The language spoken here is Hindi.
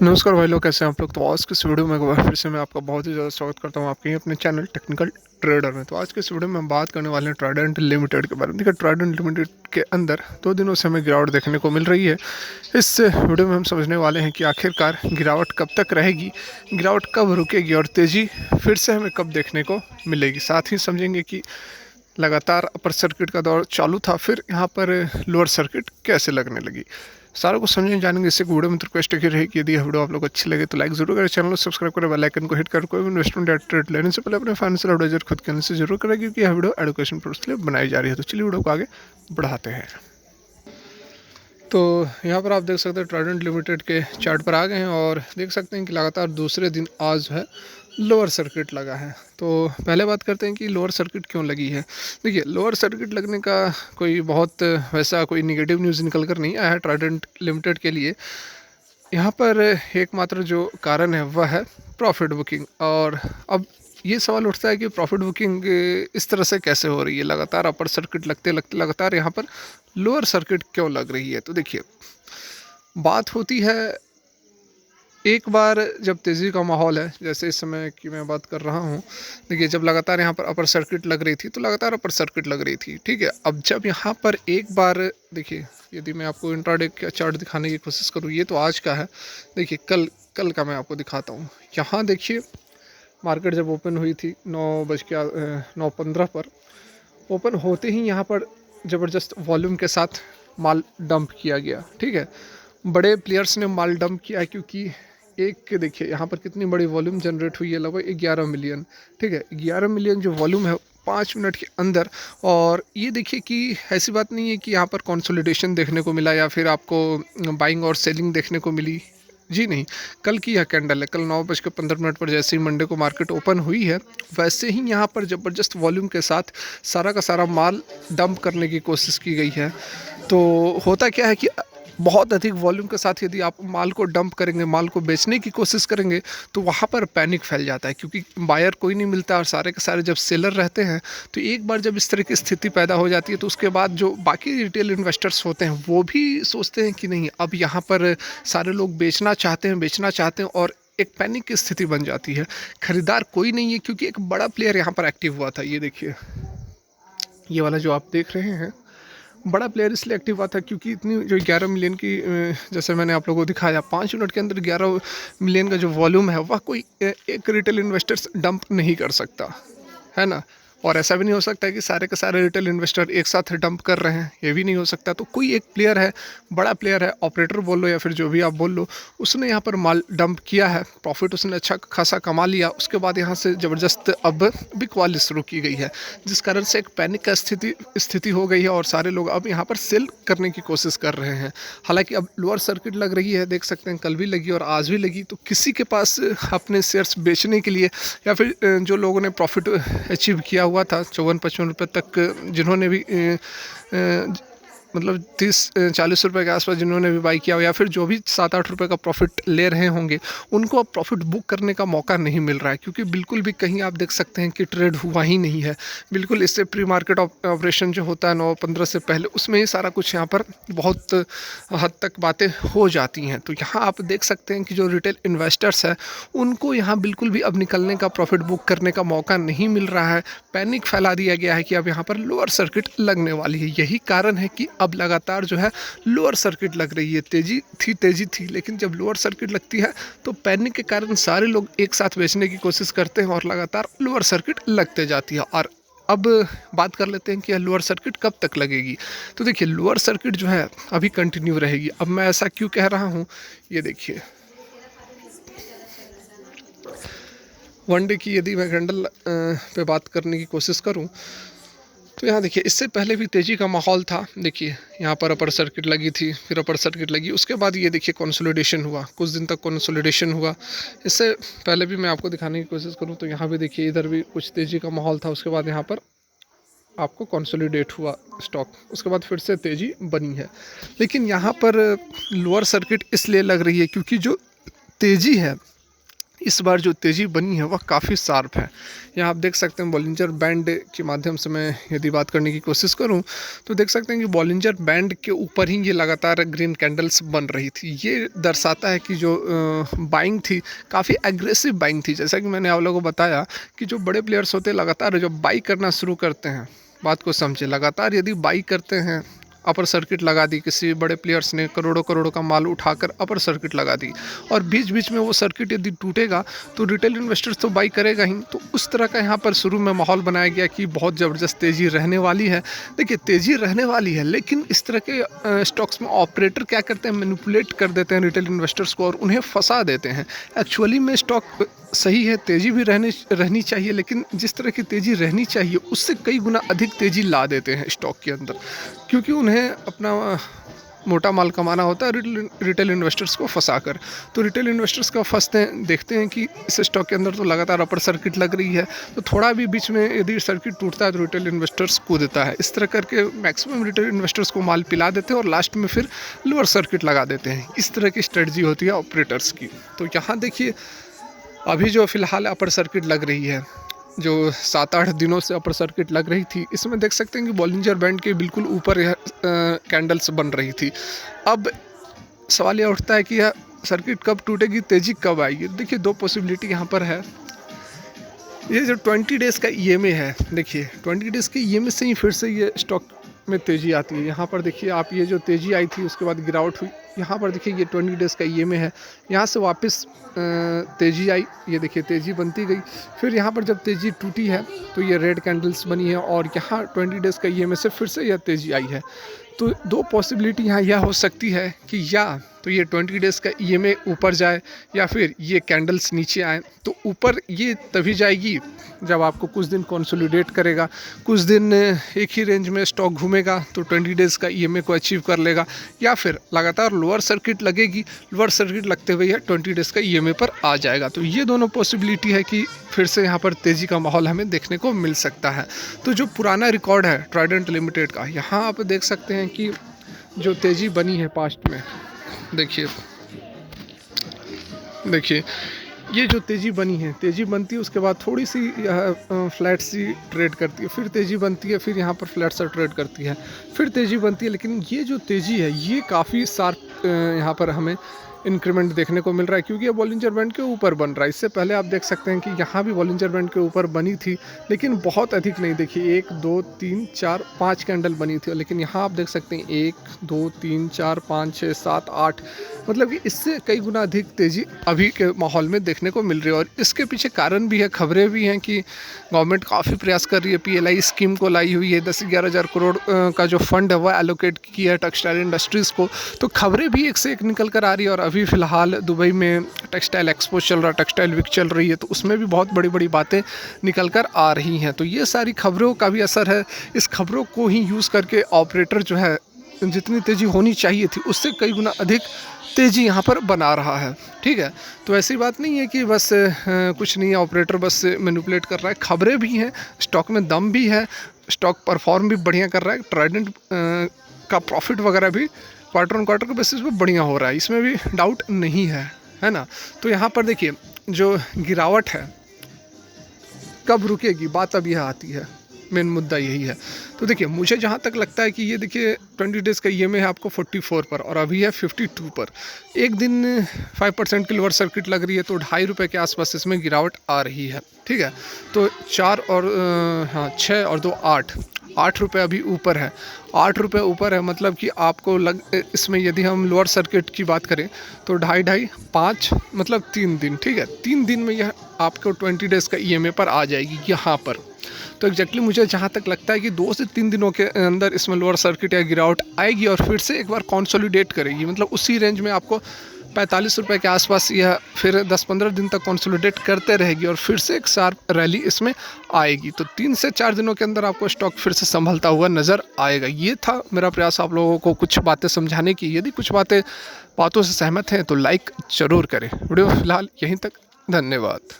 नमस्कार भाई लोग, कैसे हैं आप लोग। तो आज के इस वीडियो में एक बार फिर से मैं आपका बहुत ही ज़्यादा स्वागत करता हूं आपके ही अपने चैनल टेक्निकल ट्रेडर में। तो आज के इस वीडियो में हम बात करने वाले हैं ट्राइडेंट लिमिटेड के बारे में। देखिए, ट्राइडेंट लिमिटेड के अंदर 2 दिनों से हमें गिरावट देखने को मिल रही है। इस वीडियो में हम समझने वाले हैं कि आखिरकार गिरावट कब तक रहेगी, गिरावट कब रुकेगी और तेज़ी फिर से हमें कब देखने को मिलेगी। साथ ही समझेंगे कि लगातार अपर सर्किट का दौर चालू था, फिर यहाँ पर लोअर सर्किट कैसे लगने लगी। सारा कुछ समझेंगे जानेंगे। इससे वीडियो में रिक्वेस्ट की रहेगी, यदि यह वीडियो आप लोग अच्छी लगे तो लाइक जरूर करें, चैनल को सब्सक्राइब करें, बेल आइकन को हिट कर कोई भी इन्वेस्टमेंट या ट्रेड लेने से पहले अपने फाइनेंशियल एडवाइजर खुद कहने से जरूर करें, क्योंकि यह वीडियो एजुकेशन पर्पस के लिए बनाई जा रही है। तो चलिए वीडियो को आगे बढ़ाते हैं। तो यहाँ पर आप देख सकते हैं ट्राइडेंट लिमिटेड के चार्ट पर आ गए हैं और देख सकते हैं कि लगातार दूसरे दिन आज जो है लोअर सर्किट लगा है। तो पहले बात करते हैं कि लोअर सर्किट क्यों लगी है। देखिए, लोअर सर्किट लगने का कोई बहुत वैसा कोई निगेटिव न्यूज़ निकल कर नहीं आया है ट्राइडेंट लिमिटेड के लिए। यहाँ पर एकमात्र जो कारण है वह है प्रॉफिट बुकिंग। और अब ये सवाल उठता है कि प्रॉफिट बुकिंग इस तरह से कैसे हो रही है, लगातार अपर सर्किट लगते लगते लगातार यहाँ पर लोअर सर्किट क्यों लग रही है। तो देखिए, बात होती है एक बार जब तेज़ी का माहौल है, जैसे इस समय की मैं बात कर रहा हूँ। देखिए, जब लगातार यहाँ पर अपर सर्किट लग रही थी तो लगातार अपर सर्किट लग रही थी, ठीक है। अब जब यहाँ पर एक बार देखिए, यदि मैं आपको इंट्राडे का चार्ट दिखाने की कोशिश करूँ, ये तो आज का है। देखिए, कल कल का मैं आपको दिखाता हूँ। यहाँ देखिए, मार्केट जब ओपन हुई थी 9:15 पर, ओपन होते ही यहाँ पर ज़बरदस्त वॉल्यूम के साथ माल डंप किया गया, ठीक है। बड़े प्लेयर्स ने माल डंप किया, क्योंकि एक देखिए यहाँ पर कितनी बड़ी वॉल्यूम जनरेट हुई है, लगभग 11 मिलियन, ठीक है। 11 मिलियन जो वॉल्यूम है 5 मिनट के अंदर। और ये देखिए कि ऐसी बात नहीं है कि यहाँ पर कंसोलिडेशन देखने को मिला या फिर आपको बाइंग और सेलिंग देखने को मिली। जी नहीं, कल की यह कैंडल है। कल 9:15 पर जैसे ही मंडे को मार्केट ओपन हुई है, वैसे ही यहाँ पर ज़बरदस्त वॉल्यूम के साथ सारा का सारा माल डंप करने की कोशिश की गई है। तो होता क्या है कि बहुत अधिक वॉल्यूम के साथ यदि आप माल को डंप करेंगे, माल को बेचने की कोशिश करेंगे, तो वहाँ पर पैनिक फैल जाता है, क्योंकि बायर कोई नहीं मिलता और सारे के सारे जब सेलर रहते हैं, तो एक बार जब इस तरह की स्थिति पैदा हो जाती है, तो उसके बाद जो बाकी रिटेल इन्वेस्टर्स होते हैं वो भी सोचते हैं कि नहीं, अब यहाँ पर सारे लोग बेचना चाहते हैं और एक पैनिक की स्थिति बन जाती है। खरीदार कोई नहीं है, क्योंकि एक बड़ा प्लेयर यहाँ पर एक्टिव हुआ था। ये देखिए, ये वाला जो आप देख रहे हैं, बड़ा प्लेयर इसलिए एक्टिव हुआ था क्योंकि इतनी जो 11 मिलियन की जैसे मैंने आप लोगों को दिखाया, 5 मिनट के अंदर 11 मिलियन का जो वॉल्यूम है, वह कोई एक रिटेल इन्वेस्टर्स डंप नहीं कर सकता, है ना। और ऐसा भी नहीं हो सकता कि सारे के सारे रिटेल इन्वेस्टर एक साथ डंप कर रहे हैं, ये भी नहीं हो सकता। तो कोई एक प्लेयर है, बड़ा प्लेयर है, ऑपरेटर बोल लो या फिर जो भी आप बोल लो, उसने यहाँ पर माल डंप किया है, प्रॉफिट उसने अच्छा खासा कमा लिया। उसके बाद यहाँ से ज़बरदस्त अब बिकवाली शुरू की गई है, जिस कारण से एक पैनिक का स्थिति हो गई है और सारे लोग अब यहाँ पर सेल करने की कोशिश कर रहे हैं। हालांकि अब लोअर सर्किट लग रही है, देख सकते हैं, कल भी लगी और आज भी लगी। तो किसी के पास अपने शेयर्स बेचने के लिए या फिर जो लोगों ने प्रॉफिट अचीव किया हुआ था 54-55 रुपये तक, जिन्होंने भी मतलब 30-40 रुपये के आसपास जिन्होंने भी बाई किया हो, या फिर जो भी 7-8 रुपये का प्रॉफिट ले रहे होंगे, उनको अब प्रॉफिट बुक करने का मौका नहीं मिल रहा है, क्योंकि बिल्कुल भी कहीं आप देख सकते हैं कि ट्रेड हुआ ही नहीं है। बिल्कुल इससे प्री मार्केट ऑपरेशन जो होता है 9:15 से पहले, उसमें ही सारा कुछ यहाँ पर बहुत हद तक बातें हो जाती हैं। तो यहाँ आप देख सकते हैं कि जो रिटेल इन्वेस्टर्स हैं, उनको यहाँ बिल्कुल भी अब निकलने का, प्रॉफिट बुक करने का मौका नहीं मिल रहा है। पैनिक फैला दिया गया है कि अब यहाँ पर लोअर सर्किट लगने वाली है। यही कारण है कि अब लगातार जो है लोअर सर्किट लग रही है। तेज़ी थी, लेकिन जब लोअर सर्किट लगती है तो पैनिक के कारण सारे लोग एक साथ बेचने की कोशिश करते हैं और लगातार लोअर सर्किट लगते जाती है। और अब बात कर लेते हैं कि यह लोअर सर्किट कब तक लगेगी। तो देखिए, लोअर सर्किट जो है अभी कंटिन्यू रहेगी। अब मैं ऐसा क्यों कह रहा हूँ, ये देखिए, वन डे की यदि मैं कैंडल पे बात करने की कोशिश करूं, तो यहाँ देखिए, इससे पहले भी तेज़ी का माहौल था। देखिए, यहाँ पर अपर सर्किट लगी थी, फिर अपर सर्किट लगी, उसके बाद ये देखिए कंसोलिडेशन हुआ, कुछ दिन तक कंसोलिडेशन हुआ। इससे पहले भी मैं आपको दिखाने की कोशिश करूँ तो यहाँ भी देखिए, इधर भी कुछ तेज़ी का माहौल था, उसके बाद यहाँ पर आपको कंसोलिडेट हुआ स्टॉक, उसके बाद फिर से तेज़ी बनी है। लेकिन यहाँ पर लोअर सर्किट इसलिए लग रही है क्योंकि जो तेज़ी है इस बार जो तेज़ी बनी है वह काफ़ी शार्प है। यहाँ आप देख सकते हैं बॉलिंजर बैंड के माध्यम से मैं यदि बात करने की कोशिश करूँ तो देख सकते हैं कि बॉलिंजर बैंड के ऊपर ही ये लगातार ग्रीन कैंडल्स बन रही थी। ये दर्शाता है कि जो बाइंग थी काफ़ी एग्रेसिव बाइंग थी। जैसा कि मैंने आप लोगों को बताया कि जो बड़े प्लेयर्स होते हैं लगातार जब बाई करना शुरू करते हैं, बात को समझे, लगातार यदि बाई करते हैं, अपर सर्किट लगा दी, किसी बड़े प्लेयर्स ने करोड़ों करोड़ों का माल उठाकर अपर सर्किट लगा दी और बीच बीच में वो सर्किट यदि टूटेगा तो रिटेल इन्वेस्टर्स तो बाई करेगा ही। तो उस तरह का यहाँ पर शुरू में माहौल बनाया गया कि बहुत ज़बरदस्त तेज़ी रहने वाली है। देखिए तेज़ी रहने वाली है, लेकिन इस तरह के स्टॉक्स में ऑपरेटर क्या करते हैं, मैनिपुलेट कर देते हैं रिटेल इन्वेस्टर्स को और उन्हें फंसा देते हैं। एक्चुअली में स्टॉक सही है, तेज़ी भी रहनी चाहिए, लेकिन जिस तरह की तेज़ी रहनी चाहिए उससे कई गुना अधिक तेज़ी ला देते हैं स्टॉक के अंदर, क्योंकि उन्हें अपना मोटा माल कमाना होता है रिटेल इन्वेस्टर्स को फंसाकर। तो रिटेल इन्वेस्टर्स का फंसते हैं, देखते हैं कि इस स्टॉक के अंदर तो लगातार अपर सर्किट लग रही है, तो थोड़ा भी बीच में यदि सर्किट टूटता है तो रिटेल इन्वेस्टर्स कूदता है। इस तरह करके मैक्सिमम रिटेल इन्वेस्टर्स को माल पिला देते हैं और लास्ट में फिर लोअर सर्किट लगा देते हैं। इस तरह की स्ट्रेटजी होती है ऑपरेटर्स की। तो यहाँ देखिए अभी जो फ़िलहाल अपर सर्किट लग रही है, जो 7-8 दिनों से अपर सर्किट लग रही थी, इसमें देख सकते हैं कि बॉलिंजर बैंड के बिल्कुल ऊपर यह कैंडल्स बन रही थी। अब सवाल यह उठता है कि यह सर्किट कब टूटेगी, तेज़ी कब आएगी। देखिए 2 पॉसिबिलिटी यहाँ पर है। ये जो 20 डेज़ का ईएमए है, देखिए 20 डेज़ के ईएमए से ही फिर से ये स्टॉक में तेज़ी आती है। यहाँ पर देखिए आप, ये जो तेज़ी आई थी उसके बाद गिरावट हुई। यहाँ पर देखिए ये 20 डेज़ का ईएमए है, यहाँ से वापस तेज़ी आई, ये देखिए तेज़ी बनती गई। फिर यहाँ पर जब तेज़ी टूटी है तो ये रेड कैंडल्स बनी है और यहाँ 20 डेज़ का ईएमए से फिर से यह तेज़ी आई है। तो 2 पॉसिबिलिटी यहाँ यह हो सकती है कि या तो ये 20 डेज़ का ईएमए ऊपर जाए या फिर ये कैंडल्स नीचे आए। तो ऊपर ये तभी जाएगी जब आपको कुछ दिन कंसोलिडेट करेगा, कुछ दिन एक ही रेंज में स्टॉक घूमेगा तो 20 डेज़ का ईएमए को अचीव कर लेगा, या फिर लगातार लोअर सर्किट लगेगी, लोअर सर्किट लगते हुए यह 20 डेज़ का ईएमए पर आ जाएगा। तो ये दोनों पॉसिबिलिटी है कि फिर से यहाँ पर तेज़ी का माहौल हमें देखने को मिल सकता है। तो जो पुराना रिकॉर्ड है ट्राइडेंट लिमिटेड का, यहाँ आप देख सकते हैं कि जो तेज़ी बनी है पास्ट में, देखिए ये जो तेज़ी बनी है, तेज़ी बनती है उसके बाद थोड़ी सी फ्लैट सी ट्रेड करती है, फिर तेज़ी बनती है, फिर यहाँ पर फ्लैट सा ट्रेड करती है, फिर तेज़ी बनती है। लेकिन ये जो तेज़ी है ये काफ़ी शार्प यहाँ पर हमें इंक्रीमेंट देखने को मिल रहा है, क्योंकि ये बॉलिंजर बैंड के ऊपर बन रहा है। इससे पहले आप देख सकते हैं कि यहाँ भी बॉलिंजर बैंड के ऊपर बनी थी, लेकिन बहुत अधिक नहीं। देखिए 1 2 3 4 5 कैंडल बनी थी, लेकिन यहाँ आप देख सकते हैं 1 2 3 4 5 6 7 8, मतलब कि इससे कई गुना अधिक तेज़ी अभी के माहौल में देखने को मिल रही है। और इसके पीछे कारण भी है, खबरें भी हैं कि गवर्नमेंट काफ़ी प्रयास कर रही है, PLI स्कीम को लाई हुई है, 10-11 हज़ार करोड़ का जो फंड है वह एलोकेट किया है टेक्सटाइल इंडस्ट्रीज़ को। तो खबरें भी एक से एक निकल कर आ रही है। और अभी फ़िलहाल दुबई में टेक्सटाइल एक्सपो चल रहा, टेक्सटाइल वीक चल रही है, तो उसमें भी बहुत बड़ी बड़ी बातें निकल कर आ रही हैं। तो ये सारी खबरों का भी असर है। इस खबरों को ही यूज़ करके ऑपरेटर जो है जितनी तेज़ी होनी चाहिए थी उससे कई गुना अधिक तेज़ी यहाँ पर बना रहा है। ठीक है, तो ऐसी बात नहीं है कि बस कुछ नहीं है, ऑपरेटर बस मैनिपुलेट कर रहा है। खबरें भी हैं, स्टॉक में दम भी है, स्टॉक परफॉर्म भी बढ़िया कर रहा है। ट्राइडेंट का प्रॉफिट वगैरह भी क्वार्टर ऑन क्वार्टर के बेसिस पे बढ़िया हो रहा है, इसमें भी डाउट नहीं है ना। तो यहाँ पर देखिए जो गिरावट है कब रुकेगी, बात अब यह आती है, मेन मुद्दा यही है। तो देखिए मुझे जहाँ तक लगता है कि ये देखिए 20 डेज़ का ईएमए है आपको 44 पर और अभी है 52 पर। एक दिन 5% की लोअर सर्किट लग रही है, तो ₹2.5 के आसपास इसमें गिरावट आ रही है। ठीक है, तो 4 और 6 और 2 8 रुपये अभी ऊपर है, 8 रुपये ऊपर है। मतलब कि आपको इसमें यदि हम लोअर सर्किट की बात करें तो 2.5 5 मतलब 3 दिन। ठीक है, 3 दिन में यह आपको 20 डेज़ का ईएमए पर आ जाएगी यहाँ पर। तो एग्जैक्टली मुझे जहाँ तक लगता है कि 2 से 3 दिनों के अंदर इसमें लोअर सर्किट या गिरावट आएगी और फिर से एक बार कंसोलिडेट करेगी। मतलब उसी रेंज में आपको 45 रुपये के आसपास यह फिर 10-15 दिन तक कंसोलिडेट करते रहेगी और फिर से एक शार्प रैली इसमें आएगी। तो 3 से 4 दिनों के अंदर आपको स्टॉक फिर से संभलता हुआ नज़र आएगा। ये था मेरा प्रयास आप लोगों को कुछ बातें समझाने की। यदि कुछ बातों से सहमत हैं तो लाइक ज़रूर करें। वीडियो फिलहाल यहीं तक, धन्यवाद।